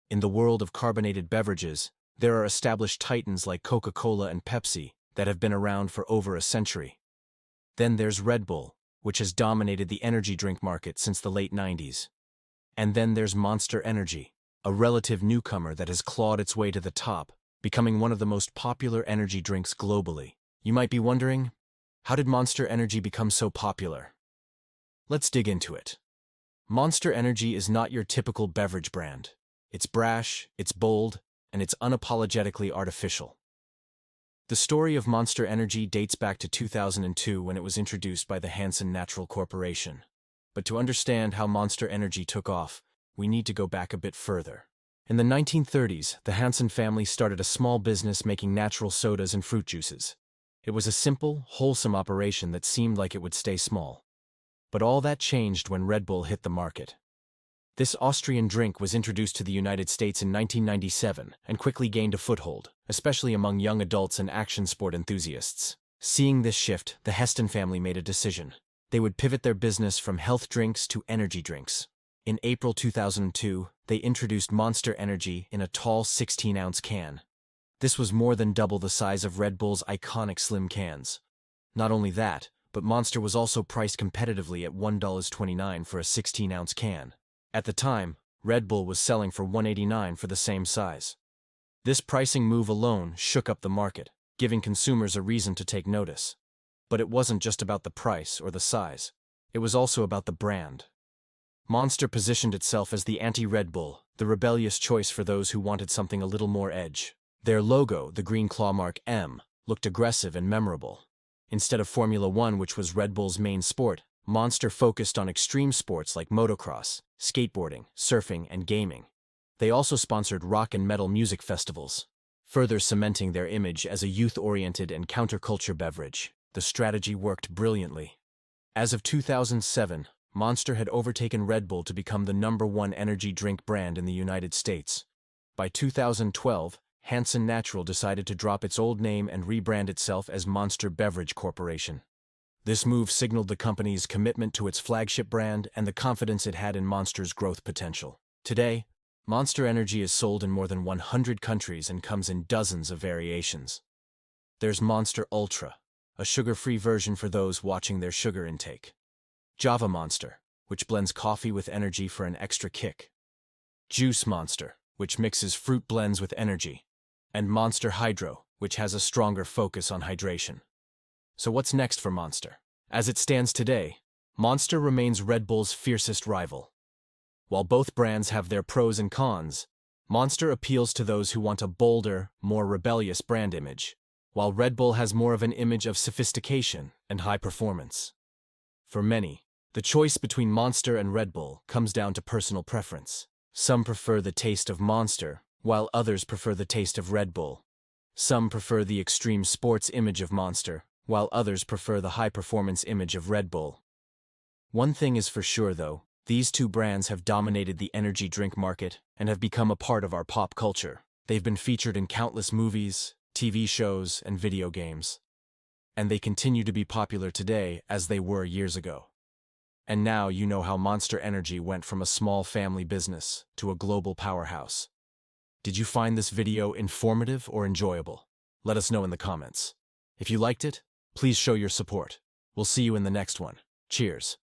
In the world of carbonated beverages, there are established titans like Coca-Cola and Pepsi that have been around for over a century. Then there's Red Bull, which has dominated the energy drink market since the late 90s. And then there's Monster Energy, a relative newcomer that has clawed its way to the top, becoming one of the most popular energy drinks globally. You might be wondering, how did Monster Energy become so popular? Let's dig into it. Monster Energy is not your typical beverage brand. It's brash, it's bold, and it's unapologetically artificial. The story of Monster Energy dates back to 2002 when it was introduced by the Hansen Natural Corporation. But to understand how Monster Energy took off, we need to go back a bit further. In the 1930s, the Hansen family started a small business making natural sodas and fruit juices. It was a simple, wholesome operation that seemed like it would stay small. But all that changed when Red Bull hit the market. This Austrian drink was introduced to the United States in 1997 and quickly gained a foothold, especially among young adults and action sport enthusiasts. Seeing this shift, the Heston family made a decision. They would pivot their business from health drinks to energy drinks. In April 2002, they introduced Monster Energy in a tall 16-ounce can. This was more than double the size of Red Bull's iconic slim cans. Not only that, but Monster was also priced competitively at $1.29 for a 16-ounce can. At the time, Red Bull was selling for $1.89 for the same size. This pricing move alone shook up the market, giving consumers a reason to take notice. But it wasn't just about the price or the size. It was also about the brand. Monster positioned itself as the anti-Red Bull, the rebellious choice for those who wanted something a little more edge. Their logo, the green claw mark M, looked aggressive and memorable. Instead of Formula One, which was Red Bull's main sport, Monster focused on extreme sports like motocross, skateboarding, surfing, and gaming. They also sponsored rock and metal music festivals, further cementing their image as a youth-oriented and counterculture beverage. The strategy worked brilliantly. As of 2007, Monster had overtaken Red Bull to become the #1 energy drink brand in the United States. By 2012, Hansen Natural decided to drop its old name and rebrand itself as Monster Beverage Corporation. This move signaled the company's commitment to its flagship brand and the confidence it had in Monster's growth potential. Today, Monster Energy is sold in more than 100 countries and comes in dozens of variations. There's Monster Ultra, a sugar-free version for those watching their sugar intake. Java Monster, which blends coffee with energy for an extra kick. Juice Monster, which mixes fruit blends with energy. And Monster Hydro, which has a stronger focus on hydration. So what's next for Monster? As it stands today, Monster remains Red Bull's fiercest rival. While both brands have their pros and cons, Monster appeals to those who want a bolder, more rebellious brand image, while Red Bull has more of an image of sophistication and high performance. For many, the choice between Monster and Red Bull comes down to personal preference. Some prefer the taste of Monster, while others prefer the taste of Red Bull. Some prefer the extreme sports image of Monster, while others prefer the high-performance image of Red Bull. One thing is for sure, though, these two brands have dominated the energy drink market and have become a part of our pop culture. They've been featured in countless movies, TV shows, and video games. And they continue to be popular today as they were years ago. And now you know how Monster Energy went from a small family business to a global powerhouse. Did you find this video informative or enjoyable? Let us know in the comments. If you liked it, please show your support. We'll see you in the next one. Cheers.